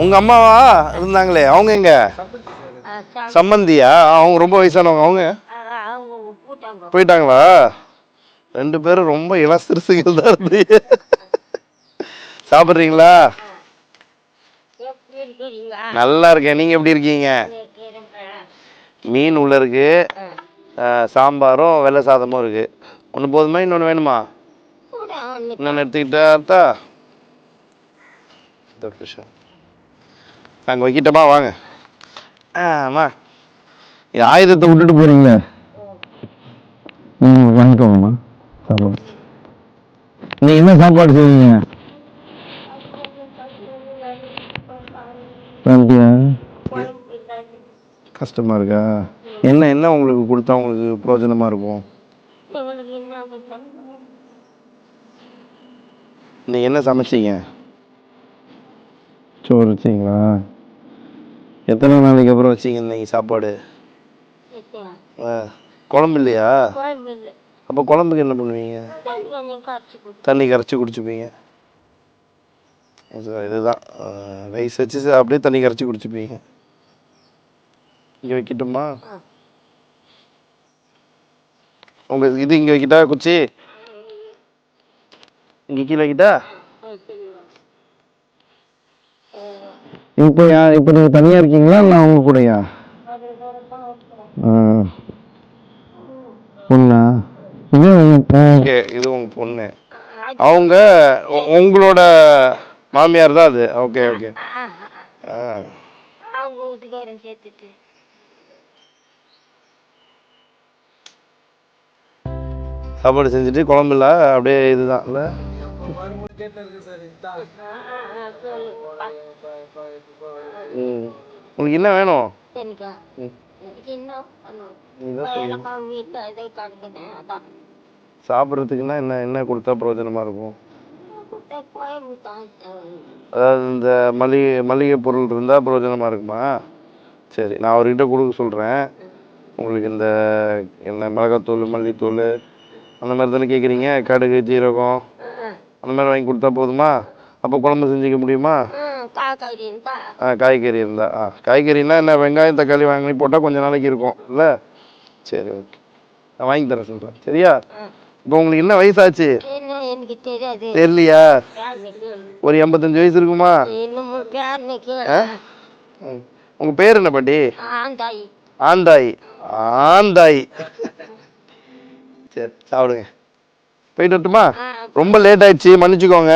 உங்க அம்மாவா இருந்தாங்களே அவங்க எங்க? சம்பந்தியா? அவங்க ரொம்ப வயசானவங்க. அவங்க போயிட்டாங்களா? 2 பேரும் ரொம்ப இளசிறுசுகள் தான் இருந்து. சாப்பிட்றீங்களா? நல்லா இருக்கேன். நீங்க எப்படி இருக்கீங்க? மீன் உள்ள இருக்கு, சாம்பாரும் வெள்ளை சாதமும் இருக்கு. ஒன்று போதுமா, இன்னொன்று வேணுமா? இன்னொன்று எடுத்துக்கிட்டா நாங்கள் வைக்கிட்டோமா? வாங்க. ஆமா, ஆயுதத்தை விட்டுட்டு போறீங்களே. வாங்கிக்கோங்கம்மா. சாப்பாடு நீங்க என்ன சாப்பாடு செய்வீங்க? கஷ்டமா இருக்கா? என்ன என்ன உங்களுக்கு கொடுத்தா உங்களுக்கு பிரயோஜனமா இருக்கும்? நீ என்ன சமைச்சீங்க? சோறு வச்சிங்களா? எத்தனை நாளைக்கு அப்புறம் வச்சிங்க இன்னைக்கு சாப்பாடு? குழம்பு இல்லையா? அப்போ குழம்புக்கு என்ன பண்ணுவீங்க? தண்ணி கரைச்சி குடிச்சுப்பீங்க. இதுதான் ரைஸ் வச்சு அப்படியே தண்ணி கரைச்சி குடிச்சுப்பீங்க. இங்கே வைக்கட்டுமா? உங்க இது இங்கே வைக்கிட்டா? குச்சி இங்கே கீழே வைக்கிட்டா? இப்போ நீங்க தனியா இருக்கீங்களா இல்லை அவங்க கூடயா? பொண்ணா? இது உங்க பொண்ணு. அவங்க உங்களோட மாமியார் தான் அது. Okay okay. சாப்பாடு செஞ்சுட்டு குழம்பு இல்லை அப்படியே இதுதான் இல்லை. உங்களுக்கு என்ன வேணும்? சாப்பிட்றதுக்குன்னா என்ன என்ன கொடுத்தா பிரயோஜனமா இருக்கும்? அதாவது இந்த மளிகை பொருள் இருந்தால் பிரயோஜனமா இருக்குமா? சரி, நான் அவர்கிட்ட கொடுக்க சொல்கிறேன். உங்களுக்கு இந்த என்ன மிளகாத்தூள், மல்லித்தூள் அந்த மாதிரி தானே கேட்குறீங்க? கடுகு, ஜீரகம் அந்த மாதிரி வாங்கி கொடுத்தா போதுமா? அப்போ குழம்பு செஞ்சுக்க முடியுமா? காய்கறி இருந்தா. காய்கறின்னா என்ன, வெங்காயம் தக்காளி வாங்கி போட்டால் கொஞ்சம் நாளைக்கு இருக்கும் இல்லை? சரி, ஓகே, நான் வாங்கி தரேன் சொல்கிறேன். சரியா? இப்போ உங்களுக்கு என்ன வயசாச்சு? தெரியலையா? ஒரு 85 வயசு இருக்குமா? உங்க பேர் என்ன பாட்டி? ஆந்தாய். ஆந்தாய். சரி, சாப்பிடுங்க. போயிட்டு வரட்டுமா? ரொம்ப லேட் ஆயிடுச்சு, மன்னிச்சுக்கோங்க.